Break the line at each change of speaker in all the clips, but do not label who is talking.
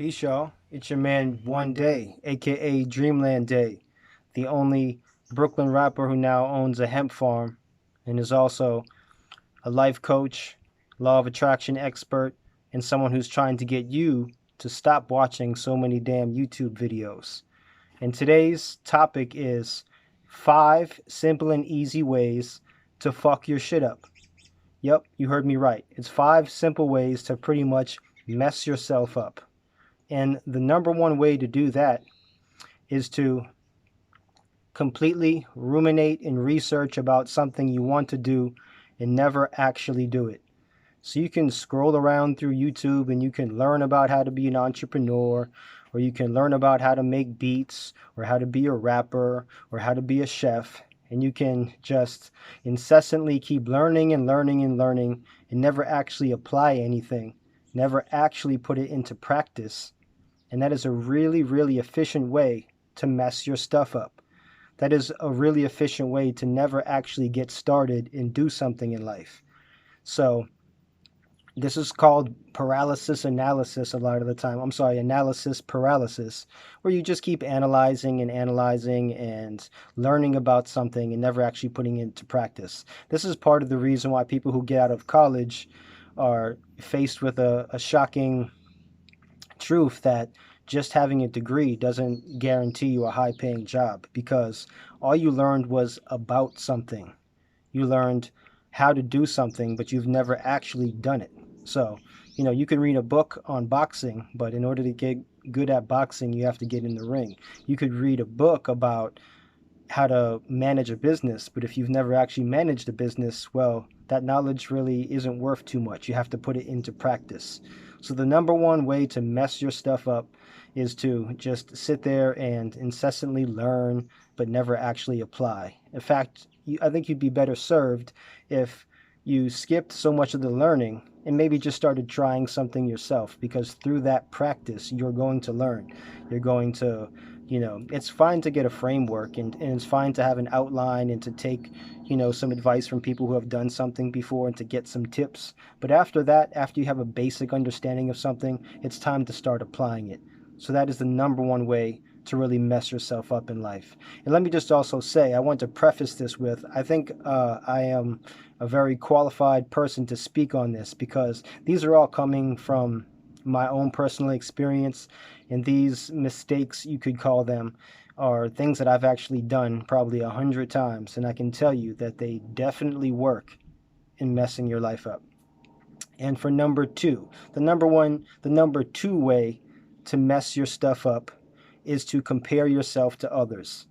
Peace, y'all. It's your man One Day, aka Dreamland Day, the only Brooklyn rapper who now owns a hemp farm and is also a life coach, law of attraction expert, and someone who's trying to get you to stop watching so many damn YouTube videos. And today's topic is 5 simple and easy ways to fuck your shit up. Yep, you heard me right. It's 5 simple ways to pretty much mess yourself up. And the number one way to do that is to completely ruminate and research about something you want to do and never actually do it. So you can scroll around through YouTube and you can learn about how to be an entrepreneur, or you can learn about how to make beats, or how to be a rapper, or how to be a chef. And you can just incessantly keep learning and learning and learning and never actually apply anything, never actually put it into practice. And that is a really, really efficient way to mess your stuff up. That is a really efficient way to never actually get started and do something in life. So, this is called paralysis analysis a lot of the time. I'm sorry, analysis paralysis, where you just keep analyzing and learning about something and never actually putting it into practice. This is part of the reason why people who get out of college are faced with a shocking truth that just having a degree doesn't guarantee you a high paying job, because all you learned was about something. You learned how to do something, but you've never actually done it. So, you can read a book on boxing, but in order to get good at boxing, you have to get in the ring. You could read a book about how to manage a business, but if you've never actually managed a business, well, that knowledge really isn't worth too much. You have to put it into practice. So the number one way to mess your stuff up is to just sit there and incessantly learn, but never actually apply. In fact, I think you'd be better served if you skipped so much of the learning and maybe just started trying something yourself, because through that practice, you're going to learn. You're going to it's fine to get a framework, and it's fine to have an outline and to take, some advice from people who have done something before and to get some tips. But after that, after you have a basic understanding of something, it's time to start applying it. So that is the number one way to really mess yourself up in life. And let me just also say, I want to preface this with, I think I am a very qualified person to speak on this, because these are all coming from my own personal experience, and these mistakes, you could call them, are things that I've actually done probably 100 times, and I can tell you that they definitely work in messing your life up. And for number two, the number two way to mess your stuff up is to compare yourself to others.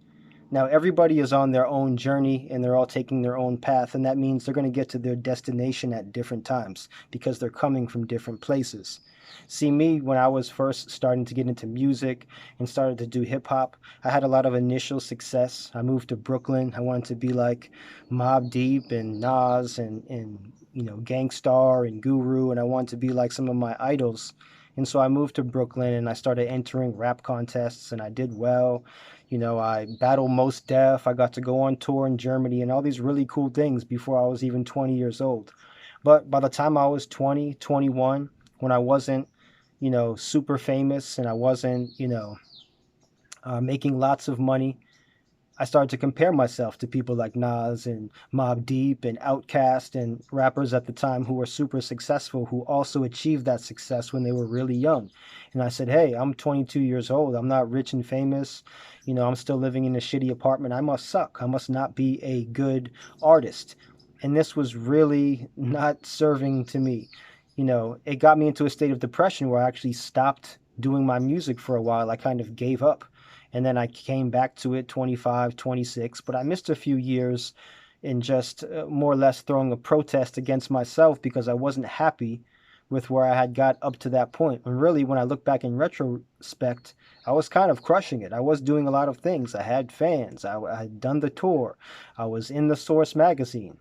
Now, everybody is on their own journey and they're all taking their own path, and that means they're going to get to their destination at different times because they're coming from different places. See, me, when I was first starting to get into music and started to do hip hop, I had a lot of initial success. I moved to Brooklyn. I wanted to be like Mobb Deep and Nas and Gang Starr and Guru, and I wanted to be like some of my idols. And so I moved to Brooklyn and I started entering rap contests and I did well. I battled Most Def. I got to go on tour in Germany and all these really cool things before I was even 20 years old. But by the time I was 20, 21, when I wasn't, super famous and I wasn't, making lots of money, I started to compare myself to people like Nas and Mobb Deep and Outkast and rappers at the time who were super successful, who also achieved that success when they were really young. And I said, hey, I'm 22 years old. I'm not rich and famous. I'm still living in a shitty apartment. I must suck. I must not be a good artist. And this was really not serving to me. It got me into a state of depression where I actually stopped doing my music for a while. I kind of gave up. And then I came back to it 25, 26, but I missed a few years in just more or less throwing a protest against myself because I wasn't happy with where I had got up to that point. And really, when I look back in retrospect, I was kind of crushing it. I was doing a lot of things. I had fans. I had done the tour. I was in the Source magazine.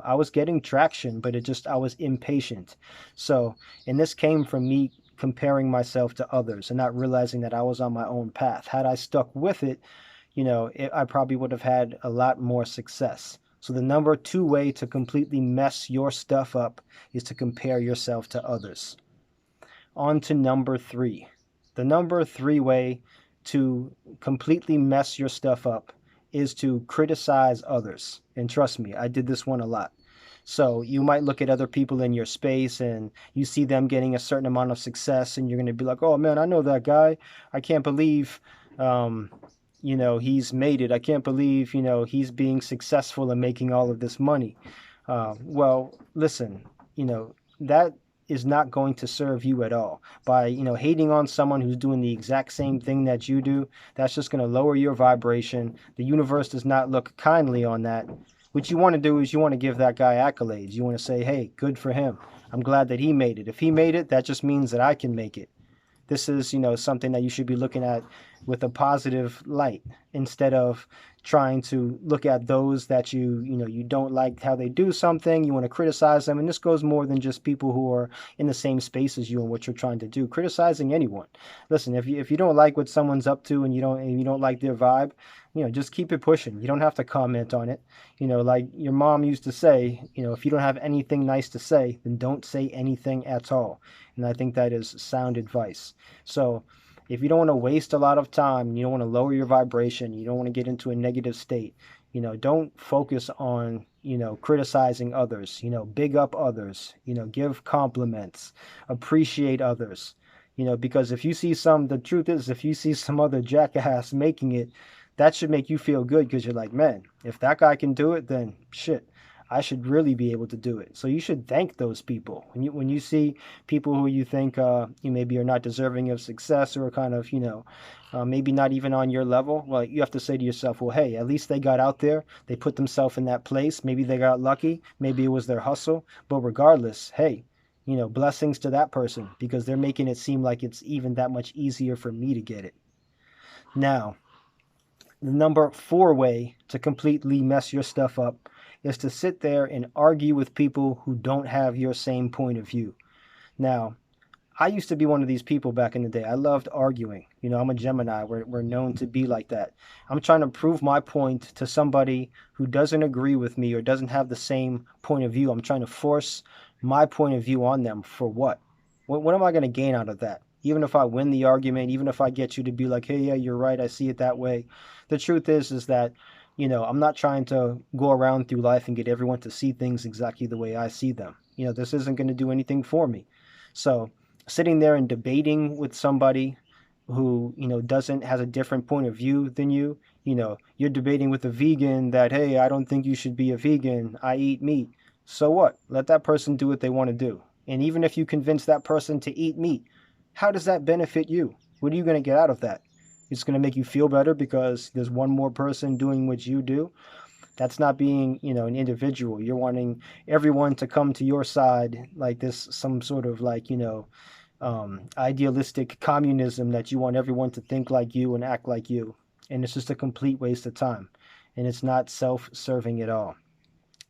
I was getting traction, but I was impatient. So, and this came from me comparing myself to others and not realizing that I was on my own path. Had I stuck with it, I probably would have had a lot more success. So the number two way to completely mess your stuff up is to compare yourself to others. On to number three. The number 3 way to completely mess your stuff up is to criticize others. And trust me, I did this one a lot. So you might look at other people in your space and you see them getting a certain amount of success, and you're going to be like, oh man, I know that guy. I can't believe, um, he's made it. I can't believe, he's being successful and making all of this money. Well, listen, that is not going to serve you at all. By, hating on someone who's doing the exact same thing that you do, that's just going to lower your vibration. The universe does not look kindly on that. What you want to do is you want to give that guy accolades. You want to say, hey, good for him. I'm glad that he made it. If he made it, that just means that I can make it. This is, something that you should be looking at with a positive light, instead of trying to look at those that you don't like how they do something. You want to criticize them. And this goes more than just people who are in the same space as you and what you're trying to do. Criticizing anyone. Listen, if you don't like what someone's up to, and you don't like their vibe, just keep it pushing. You don't have to comment on it. Like your mom used to say, if you don't have anything nice to say, then don't say anything at all. And I think that is sound advice. So if you don't want to waste a lot of time, you don't want to lower your vibration, you don't want to get into a negative state, don't focus on, criticizing others, big up others, give compliments, appreciate others, because the truth is, if you see some other jackass making it, that should make you feel good, because you're like, man, if that guy can do it, then shit, I should really be able to do it. So you should thank those people. When you see people who you think you maybe are not deserving of success, or kind of, maybe not even on your level, well, you have to say to yourself, well, hey, at least they got out there. They put themselves in that place. Maybe they got lucky. Maybe it was their hustle. But regardless, hey, blessings to that person, because they're making it seem like it's even that much easier for me to get it. Now, the number 4 way to completely mess your stuff up is to sit there and argue with people who don't have your same point of view. Now, I used to be one of these people back in the day. I loved arguing. I'm a Gemini. We're known to be like that. I'm trying to prove my point to somebody who doesn't agree with me or doesn't have the same point of view. I'm trying to force my point of view on them. For what? What am I going to gain out of that? Even if I win the argument, even if I get you to be like, hey, yeah, you're right, I see it that way. The truth is that, I'm not trying to go around through life and get everyone to see things exactly the way I see them. This isn't going to do anything for me. So sitting there and debating with somebody who, has a different point of view than you, you're debating with a vegan that, hey, I don't think you should be a vegan. I eat meat. So what? Let that person do what they want to do. And even if you convince that person to eat meat, how does that benefit you? What are you going to get out of that? It's going to make you feel better because there's one more person doing what you do. That's not being, an individual. You're wanting everyone to come to your side, like this, some sort of like, idealistic communism that you want everyone to think like you and act like you. And it's just a complete waste of time. And it's not self-serving at all.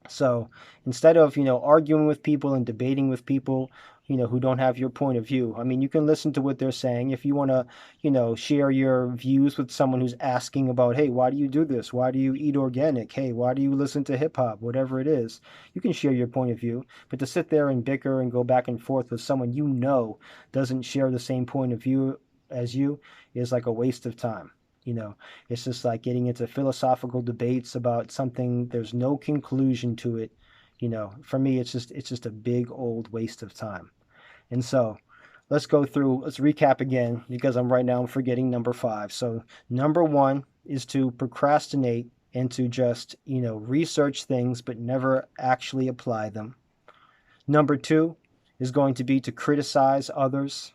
So instead of, arguing with people and debating with people, who don't have your point of view, I mean, you can listen to what they're saying. If you want to, share your views with someone who's asking about, hey, why do you do this? Why do you eat organic? Hey, why do you listen to hip hop? Whatever it is, you can share your point of view. But to sit there and bicker and go back and forth with someone doesn't share the same point of view as you is like a waste of time. It's just like getting into philosophical debates about something. There's no conclusion to it. For me, it's just a big old waste of time. And so let's recap again, because I'm forgetting number 5. So number 1 is to procrastinate and to just, research things but never actually apply them. Number 2 is going to be to criticize others,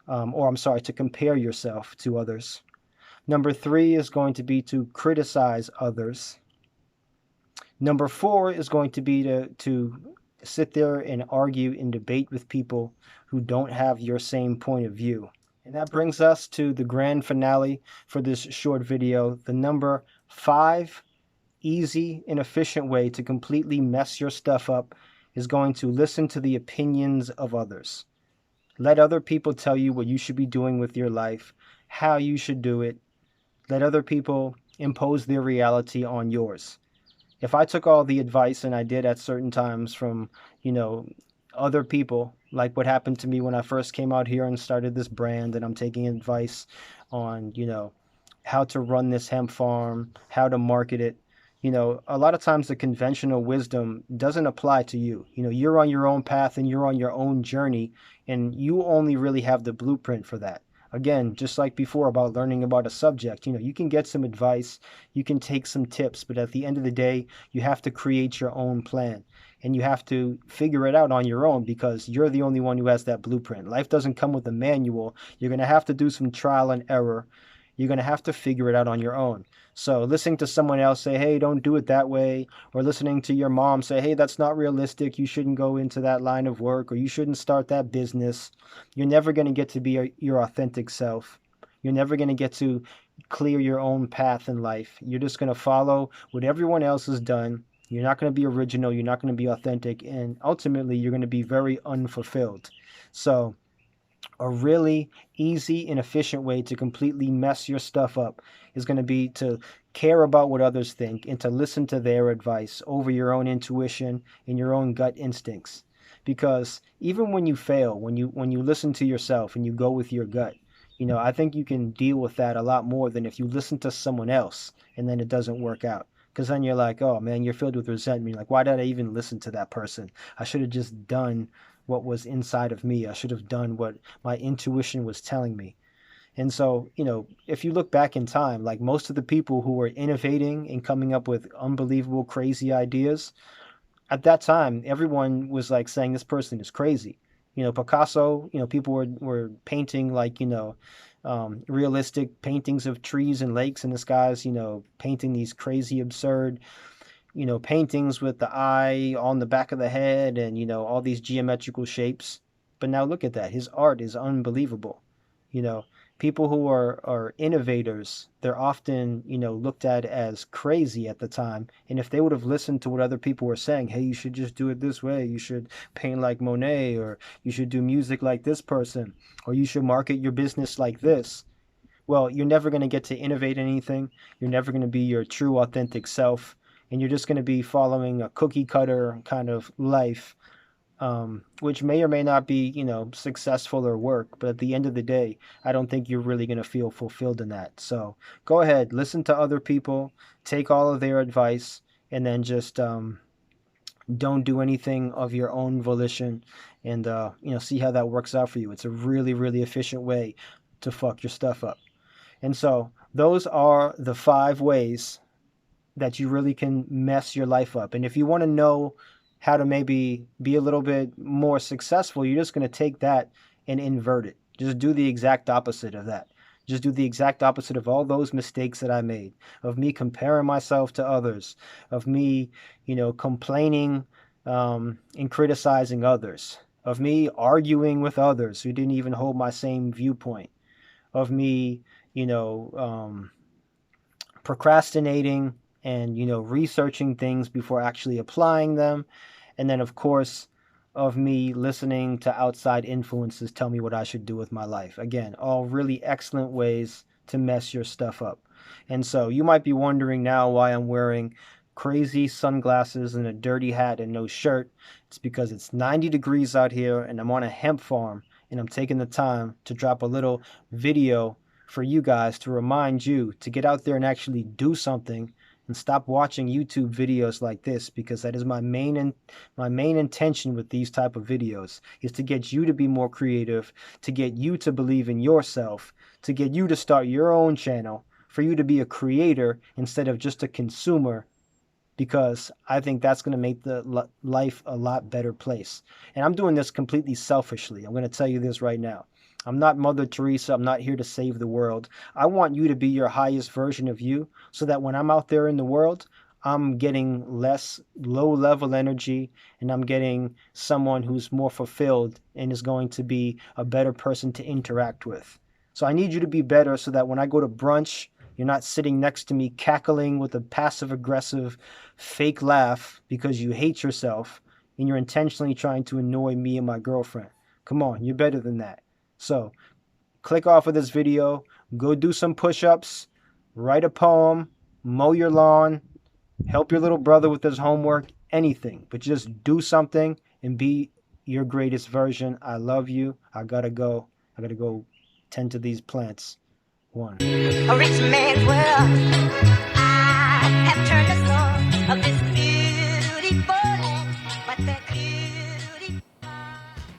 to compare yourself to others. Number 3 is going to be to criticize others. Number 4 is going to be to sit there and argue and debate with people who don't have your same point of view. And that brings us to the grand finale for this short video. The number 5 easy and efficient way to completely mess your stuff up is going to listen to the opinions of others. Let other people tell you what you should be doing with your life, how you should do it. Let other people impose their reality on yours. If I took all the advice, and I did at certain times, from, other people, like what happened to me when I first came out here and started this brand, and I'm taking advice on, how to run this hemp farm, how to market it. A lot of times the conventional wisdom doesn't apply to you. You're on your own path and you're on your own journey, and you only really have the blueprint for that. Again, just like before about learning about a subject, you can get some advice, you can take some tips, but at the end of the day, you have to create your own plan, and you have to figure it out on your own because you're the only one who has that blueprint. Life doesn't come with a manual. You're going to have to do some trial and error. You're going to have to figure it out on your own. So listening to someone else say, hey, don't do it that way, or listening to your mom say, hey, that's not realistic, you shouldn't go into that line of work, or you shouldn't start that business, you're never going to get to be your authentic self. You're never going to get to clear your own path in life. You're just going to follow what everyone else has done. You're not going to be original. You're not going to be authentic. And ultimately, you're going to be very unfulfilled. So a really easy and efficient way to completely mess your stuff up is going to be to care about what others think and to listen to their advice over your own intuition and your own gut instincts. Because even when you fail, when you listen to yourself and you go with your gut, I think you can deal with that a lot more than if you listen to someone else and then it doesn't work out. Because then you're like, oh man, you're filled with resentment. You're like, why did I even listen to that person? I should have just done what was inside of me. I should have done what my intuition was telling me. And so, if you look back in time, like most of the people who were innovating and coming up with unbelievable, crazy ideas, at that time, everyone was like saying this person is crazy. Picasso, people were painting like, realistic paintings of trees and lakes, and this guy's, painting these crazy, absurd, paintings with the eye on the back of the head and, all these geometrical shapes. But now look at that. His art is unbelievable. People who are innovators, they're often, looked at as crazy at the time. And if they would have listened to what other people were saying, hey, you should just do it this way. You should paint like Monet, or you should do music like this person, or you should market your business like this. Well, you're never going to get to innovate anything. You're never going to be your true authentic self. And you're just going to be following a cookie cutter kind of life, which may or may not be, successful or work. But at the end of the day, I don't think you're really going to feel fulfilled in that. So go ahead, listen to other people, take all of their advice, and then just don't do anything of your own volition, and see how that works out for you. It's a really, really efficient way to fuck your stuff up. And so those are the 5 ways that you really can mess your life up. And if you want to know how to maybe be a little bit more successful, you're just going to take that and invert it. Just do the exact opposite of that. Just do the exact opposite of all those mistakes that I made, of me comparing myself to others, of me, complaining and criticizing others, of me arguing with others who didn't even hold my same viewpoint, of me, procrastinating and, researching things before actually applying them. And then, of course, of me listening to outside influences tell me what I should do with my life. Again, all really excellent ways to mess your stuff up. And so you might be wondering now why I'm wearing crazy sunglasses and a dirty hat and no shirt. It's because it's 90 degrees out here and I'm on a hemp farm, and I'm taking the time to drop a little video for you guys to remind you to get out there and actually do something and stop watching YouTube videos like this, because that is my main intention with these type of videos, is to get you to be more creative, to get you to believe in yourself, to get you to start your own channel, for you to be a creator instead of just a consumer, because I think that's going to make the life a lot better place. And I'm doing this completely selfishly. I'm going to tell you this right now. I'm not Mother Teresa. I'm not here to save the world. I want you to be your highest version of you, so that when I'm out there in the world, I'm getting less low-level energy, and I'm getting someone who's more fulfilled and is going to be a better person to interact with. So I need you to be better, so that when I go to brunch, you're not sitting next to me cackling with a passive-aggressive fake laugh because you hate yourself and you're intentionally trying to annoy me and my girlfriend. Come on, you're better than that. So click off of this video, go do some push-ups, write a poem, mow your lawn, help your little brother with his homework, anything. But just do something and be, your greatest version. I love you. I gotta go. I gotta go tend to these plants. One.
A rich man's world. I have turned the soul of this